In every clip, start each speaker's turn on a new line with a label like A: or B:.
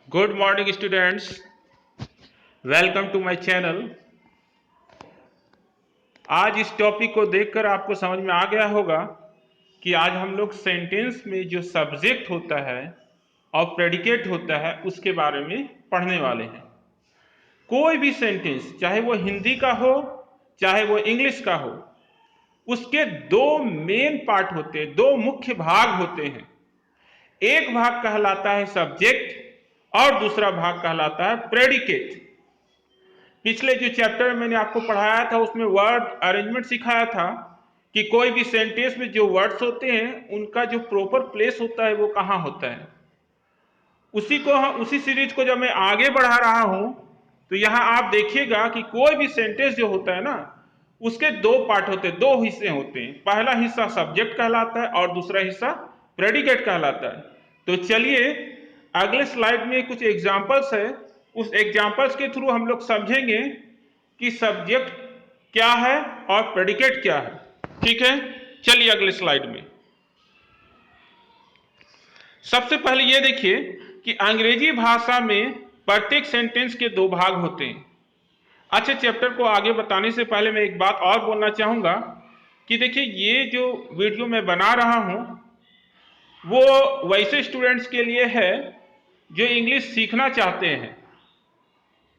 A: Good morning students, welcome to my channel. आज इस topic को देखकर आपको समझ में आ गया होगा कि आज हम लोग सेंटेंस में जो सब्जेक्ट होता है और प्रेडिकेट होता है उसके बारे में पढ़ने वाले हैं। कोई भी सेंटेंस, चाहे वो हिंदी का हो चाहे वो इंग्लिश का हो, उसके दो मेन पार्ट होते हैं, दो मुख्य भाग होते हैं। एक भाग कहलाता है सब्जेक्ट और दूसरा भाग कहलाता है प्रेडिकेट। पिछले जो चैप्टर में मैंने आपको पढ़ाया था उसमें वर्ड अरेंजमेंट सिखाया था कि कोई भी सेंटेंस में जो वर्ड्स होते हैं उनका जो प्रॉपर प्लेस होता है वो कहाँ होता है। उसी सीरीज को जब मैं आगे बढ़ा रहा हूं तो यहां आप देखिएगा कि कोई भी सेंटेंस जो होता है ना, उसके दो पार्ट होते हैं, दो हिस्से होते हैं। पहला हिस्सा सब्जेक्ट कहलाता है और दूसरा हिस्सा प्रेडिकेट कहलाता है। तो चलिए अगले स्लाइड में कुछ एग्जांपल्स है, उस एग्जांपल्स के थ्रू हम लोग समझेंगे कि सब्जेक्ट क्या है और प्रेडिकेट क्या है। ठीक है, चलिए अगले स्लाइड में। सबसे पहले ये देखिए कि अंग्रेजी भाषा में प्रत्येक सेंटेंस के दो भाग होते हैं। अच्छे चैप्टर को आगे बताने से पहले मैं एक बात और बोलना चाहूंगा कि देखिए ये जो वीडियो मैं बना रहा हूं वो वैसे स्टूडेंट्स के लिए है जो इंग्लिश सीखना चाहते हैं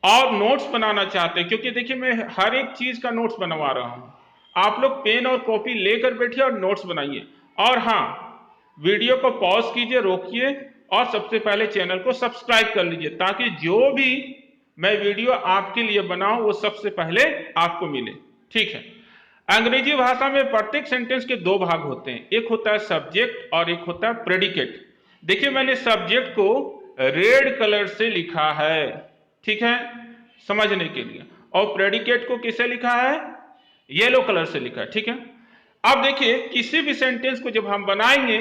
A: और नोट्स बनाना चाहते हैं, क्योंकि देखिए मैं हर एक चीज का नोट्स बनवा रहा हूं। आप लोग पेन और कॉपी लेकर बैठिए और नोट्स बनाइए। और हाँ, वीडियो को पॉज कीजिए, रोकिए और सबसे पहले चैनल को सब्सक्राइब कर लीजिए ताकि जो भी मैं वीडियो आपके लिए बनाऊं वो सबसे पहले आपको मिले। ठीक है, अंग्रेजी भाषा में प्रत्येक सेंटेंस के दो भाग होते हैं, एक होता है सब्जेक्ट और एक होता है प्रेडिकेट। देखिए मैंने सब्जेक्ट को रेड कलर से लिखा है, ठीक है, समझने के लिए, और प्रेडिकेट को किसे लिखा है, येलो कलर से लिखा है। ठीक है, अब देखिए किसी भी सेंटेंस को जब हम बनाएंगे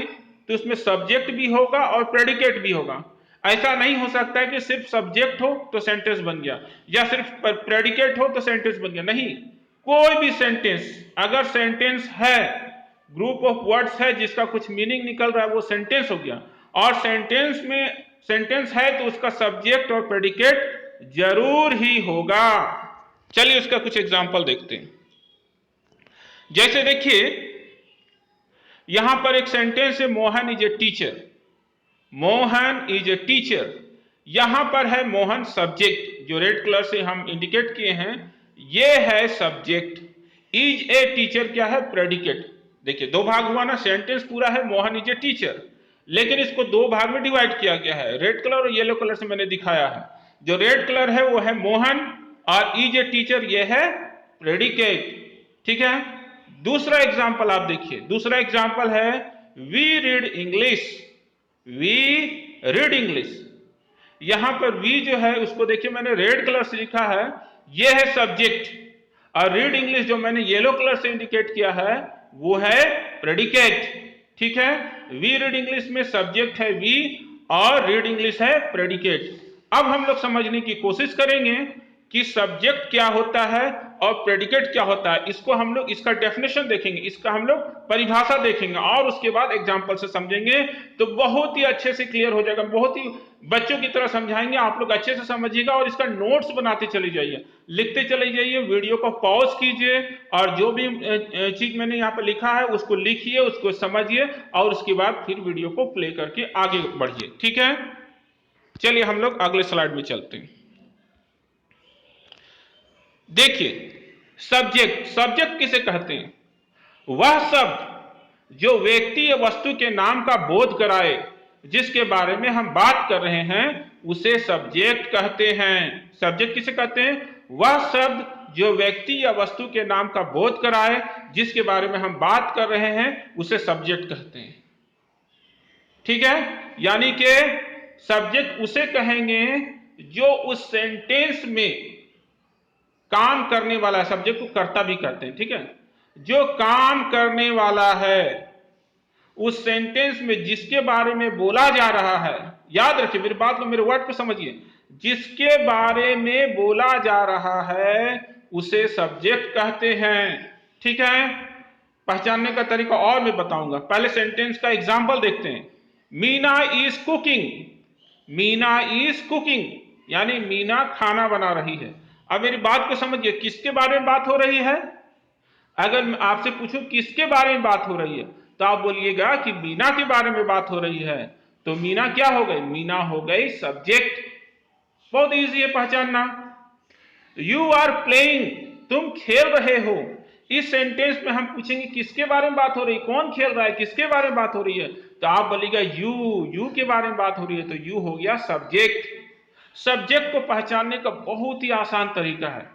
A: तो उसमें सब्जेक्ट भी होगा और प्रेडिकेट भी होगा। ऐसा नहीं हो सकता है कि सिर्फ सब्जेक्ट हो तो सेंटेंस बन गया या सिर्फ प्रेडिकेट हो तो सेंटेंस बन गया। नहीं, कोई भी सेंटेंस, अगर सेंटेंस है, ग्रुप ऑफ वर्ड्स है जिसका कुछ मीनिंग निकल रहा है, वो सेंटेंस हो गया। और सेंटेंस है तो उसका सब्जेक्ट और प्रेडिकेट जरूर ही होगा। चलिए उसका कुछ एग्जांपल देखते हैं। जैसे देखिए यहां पर एक सेंटेंस है, Mohan is a teacher. Mohan is a teacher, यहां पर है मोहन सब्जेक्ट, जो रेड कलर से हम इंडिकेट किए हैं, यह है सब्जेक्ट। इज ए टीचर क्या है, प्रेडिकेट। देखिए दो भाग हुआ ना, सेंटेंस पूरा है मोहन इज ए टीचर, लेकिन इसको दो भाग में डिवाइड किया गया है। रेड कलर और येलो कलर से मैंने दिखाया है। जो रेड कलर है वो है मोहन और इज ए टीचर ये है प्रेडिकेट। ठीक है, दूसरा एग्जाम्पल आप देखिए, दूसरा एग्जाम्पल है we read English. We read English, यहां पर वी जो है उसको देखिए मैंने रेड कलर से लिखा है, यह है सब्जेक्ट, और रीड इंग्लिश जो मैंने येलो कलर से इंडिकेट किया है वो है प्रेडिकेट। ठीक है, वी रीड इंग्लिश में सब्जेक्ट है वी और रीड इंग्लिश है प्रेडिकेट। अब हम लोग समझने की कोशिश करेंगे कि सब्जेक्ट क्या होता है और प्रेडिकेट क्या होता है। इसको हम लोग, इसका डेफिनेशन देखेंगे, इसका हम लोग परिभाषा देखेंगे और उसके बाद एग्जाम्पल से समझेंगे तो बहुत ही अच्छे से क्लियर हो जाएगा। बहुत ही बच्चों की तरह समझाएंगे, आप लोग अच्छे से समझिएगा और इसका नोट्स बनाते चले जाइए, लिखते चले जाइए, वीडियो को पॉज कीजिए और जो भी चीज मैंने यहाँ पर लिखा है उसको लिखिए, उसको समझिए और उसके बाद फिर वीडियो को प्ले करके आगे बढ़िए। ठीक है, चलिए हम लोग अगले स्लाइड में चलते हैं। देखिए सब्जेक्ट, सब्जेक्ट किसे कहते हैं, वह शब्द जो व्यक्ति या वस्तु के नाम का बोध कराए, जिसके बारे में हम बात कर रहे हैं उसे सब्जेक्ट कहते हैं। सब्जेक्ट किसे कहते हैं, वह शब्द जो व्यक्ति या वस्तु के नाम का बोध कराए, जिसके बारे में हम बात कर रहे हैं उसे सब्जेक्ट कहते हैं। ठीक है, यानी कि सब्जेक्ट उसे कहेंगे जो उस सेंटेंस में काम करने वाला है, सब्जेक्ट को कर्ता भी कहते हैं। ठीक है, जो काम करने वाला है उस सेंटेंस में, जिसके बारे में बोला जा रहा है, याद रखिए मेरी बात को, मेरे वर्ड को समझिए, जिसके बारे में बोला जा रहा है उसे सब्जेक्ट कहते हैं। ठीक है, पहचानने का तरीका और मैं बताऊंगा, पहले सेंटेंस का एग्जाम्पल देखते हैं। Meena is cooking, Meena is cooking, यानी मीना खाना बना रही है। अब मेरी बात को समझिए, किसके बारे में बात हो रही है? अगर मैं आपसे पूछूं किसके बारे में बात हो रही है, तो आप बोलिएगा कि मीना के बारे में बात हो रही है। तो मीना क्या हो गई? मीना हो गई सब्जेक्ट। बहुत इजी है पहचानना। यू आर प्लेइंग, तुम खेल रहे हो। इस सेंटेंस में हम पूछेंगे किसके बारे में बात हो रही है, कौन खेल रहा है, किसके बारे में बात हो रही है, तो आप बोलिएगा यू के बारे में बात हो रही है। तो यू हो गया सब्जेक्ट। सब्जेक्ट को पहचानने का बहुत ही आसान तरीका है,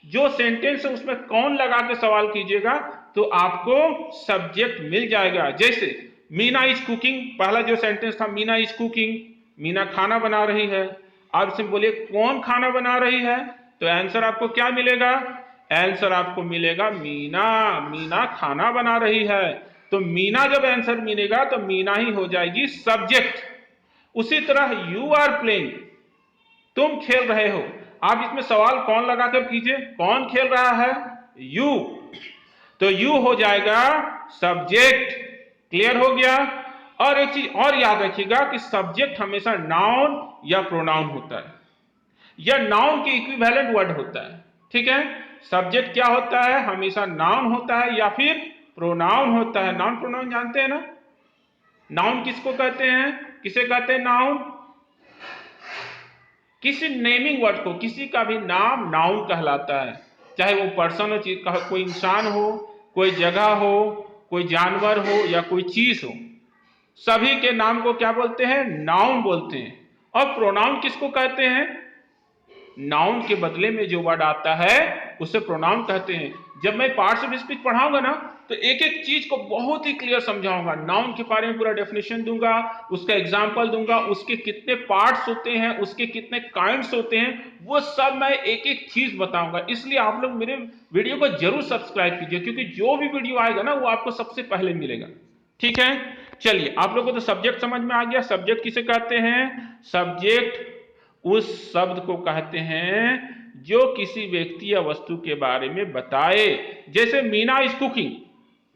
A: जो सेंटेंस है उसमें कौन लगा के सवाल कीजिएगा तो आपको सब्जेक्ट मिल जाएगा। जैसे मीना इज कुकिंग, पहला जो सेंटेंस था मीना इज कुकिंग, मीना खाना बना रही है। आप इसमें बोलिए कौन खाना बना रही है, तो आंसर आपको क्या मिलेगा? आंसर आपको मिलेगा मीना, मीना खाना बना रही है। तो मीना जब आंसर मिलेगा तो मीना ही हो जाएगी सब्जेक्ट। उसी तरह यू आर प्लेइंग, तुम खेल रहे हो। आप इसमें सवाल कौन लगाकर कीजिए, कौन खेल रहा है? यू। तो यू हो जाएगा सब्जेक्ट। क्लियर हो गया? और एक चीज और याद रखिएगा कि सब्जेक्ट हमेशा नाउन या प्रोनाउन होता है, या नाउन के इक्विवेलेंट वर्ड होता है। ठीक है, सब्जेक्ट क्या होता है? हमेशा नाउन होता है या फिर प्रोनाउन होता है। नाउन प्रोनाउन जानते हैं ना? नाउन किसको कहते हैं? किसे कहते हैं नाउन? किसी नेमिंग वर्ड को, किसी का भी नाम नाउन कहलाता है, चाहे वो पर्सन हो, कोई इंसान हो, कोई जगह हो, कोई जानवर हो या कोई चीज हो, सभी के नाम को क्या बोलते हैं? नाउन बोलते हैं। और प्रोनाउन किसको कहते हैं? नाउन के बदले में जो वर्ड आता है उसे प्रोनाउन कहते हैं। जब मैं पार्ट्स ऑफ स्पीच पढ़ाऊंगा ना तो एक एक चीज को बहुत ही क्लियर समझाऊंगा, नाउन के बारे में पूरा डेफिनेशन दूंगा, उसका एग्जांपल दूंगा, उसके कितने पार्ट्स होते हैं, उसके कितने काइंड्स होते हैं, वो सब मैं एक एक चीज बताऊंगा। इसलिए आप लोग मेरे वीडियो को जरूर सब्सक्राइब कीजिए, क्योंकि जो भी वीडियो आएगा ना वो आपको सबसे पहले मिलेगा। ठीक है, चलिए आप लोगों को तो सब्जेक्ट समझ में आ गया। सब्जेक्ट किसे कहते हैं? सब्जेक्ट उस शब्द को कहते हैं जो किसी व्यक्ति या वस्तु के बारे में बताए। जैसे मीना इज कुकिंग,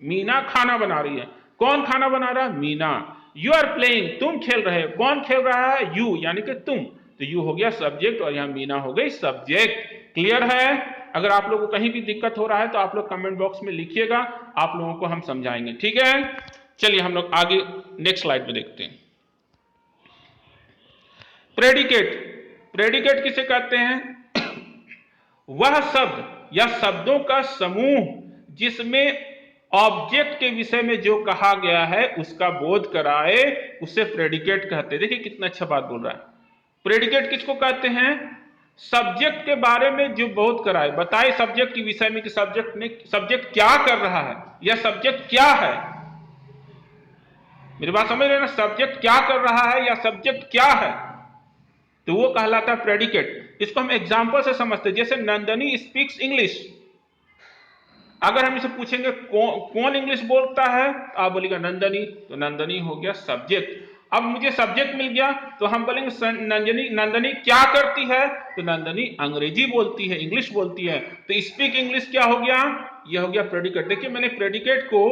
A: मीना खाना बना रही है। कौन खाना बना रहा है? मीना। यू आर प्लेइंग, तुम खेल रहे हो। कौन खेल रहा है? यू, यानी कि तुम। तो यू हो गया सब्जेक्ट और यहां मीना हो गई सब्जेक्ट। क्लियर है? अगर आप लोगों को कहीं भी दिक्कत हो रहा है तो आप लोग कमेंट बॉक्स में लिखिएगा, आप लोगों को हम समझाएंगे। ठीक है, चलिए हम लोग आगे नेक्स्ट स्लाइड में देखते हैं। प्रेडिकेट, प्रेडिकेट किसे कहते हैं? वह शब्द या शब्दों का समूह जिसमें ऑब्जेक्ट के विषय में जो कहा गया है उसका बोध कराए, उसे प्रेडिकेट कहते हैं। देखिए कितना अच्छा बात बोल रहा है। प्रेडिकेट किसको कहते हैं? सब्जेक्ट के बारे में जो बोध कराए, बताए सब्जेक्ट के विषय में कि सब्जेक्ट क्या कर रहा है या सब्जेक्ट क्या है। मेरी बात समझ रहे हैं ना? सब्जेक्ट क्या कर रहा है या सब्जेक्ट क्या है, तो वो कहलाता है प्रेडिकेट। इसको हम एग्जांपल से समझते हैं। जैसे नंदनी स्पीक्स इंग्लिश, अगर हम इसे पूछेंगे कौन इंग्लिश बोलता है, तो आप बोलेगा नंदनी, तो नंदनी हो गया सब्जेक्ट। अब मुझे सब्जेक्ट मिल गया तो हम बोलेंगे नंदनी क्या करती है, तो नंदनी अंग्रेजी बोलती है, इंग्लिश बोलती है। तो स्पीक इंग्लिश क्या हो गया? यह हो गया प्रेडिकेट। देखिए मैंने प्रेडिकेट को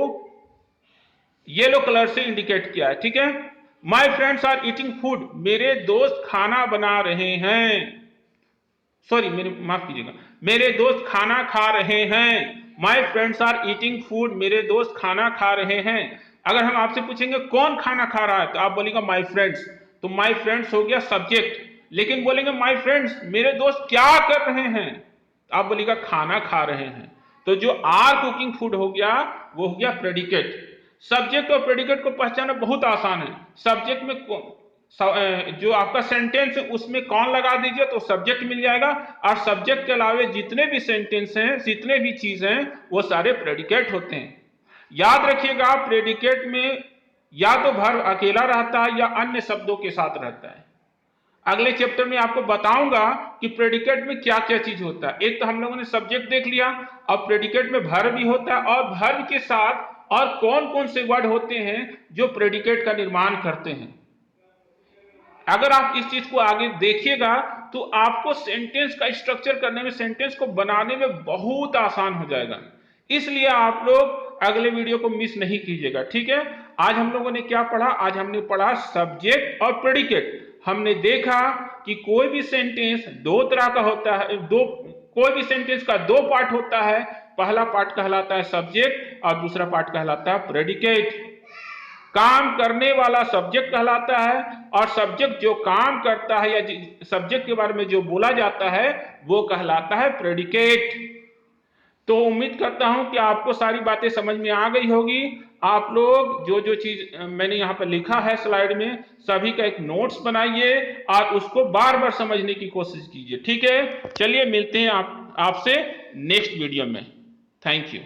A: येलो कलर से इंडिकेट किया है। ठीक है, my friends are eating food, मेरे दोस्त खाना बना रहे हैं। सॉरी, मेरे माफ कीजिएगा, मेरे दोस्त खाना खा रहे हैं। My friends are eating food, मेरे दोस्त खाना खा रहे हैं। अगर हम आपसे पूछेंगे कौन खाना खा रहा है, तो आप बोलेंगे माई फ्रेंड्स। तो माई फ्रेंड्स हो गया सब्जेक्ट। लेकिन बोलेंगे माई फ्रेंड्स, मेरे दोस्त क्या कर रहे हैं, आप बोलेगा खाना खा रहे हैं। तो जो आर कुकिंग फूड हो गया वो हो गया प्रेडिकेट। सब्जेक्ट और प्रेडिकेट को पहचानना बहुत आसान है। सब्जेक्ट में जो आपका सेंटेंस है उसमें कौन लगा दीजिए तो सब्जेक्ट मिल जाएगा, और सब्जेक्ट के अलावे जितने भी सेंटेंस हैं, जितने भी चीज हैं, वो सारे प्रेडिकेट होते हैं। याद रखिएगा प्रेडिकेट में या तो वर्ब अकेला रहता है या अन्य शब्दों के साथ रहता है। अगले चैप्टर में आपको बताऊंगा कि प्रेडिकेट में क्या क्या चीज होता है। एक तो हम लोगों ने सब्जेक्ट देख लिया, अब प्रेडिकेट में वर्ब भी होता है, और वर्ब के साथ और कौन कौन से वर्ड होते हैं जो प्रेडिकेट का निर्माण करते हैं। अगर आप इस चीज को आगे देखिएगा तो आपको सेंटेंस का स्ट्रक्चर करने में, सेंटेंस को बनाने में बहुत आसान हो जाएगा। इसलिए आप लोग अगले वीडियो को मिस नहीं कीजिएगा। ठीक है, आज हम लोगों ने क्या पढ़ा? आज हमने पढ़ा सब्जेक्ट और प्रेडिकेट। हमने देखा कि कोई भी सेंटेंस दो तरह का होता है, कोई भी सेंटेंस का दो पार्ट होता है। पहला पार्ट कहलाता है सब्जेक्ट और दूसरा पार्ट कहलाता है प्रेडिकेट। काम करने वाला सब्जेक्ट कहलाता है और सब्जेक्ट जो काम करता है या सब्जेक्ट के बारे में जो बोला जाता है वो कहलाता है प्रेडिकेट। तो उम्मीद करता हूं कि आपको सारी बातें समझ में आ गई होगी। आप लोग जो जो चीज मैंने यहाँ पर लिखा है स्लाइड में, सभी का एक नोट्स बनाइए और उसको बार बार समझने की कोशिश कीजिए। ठीक है, चलिए मिलते हैं आपसे नेक्स्ट वीडियो में। Thank you.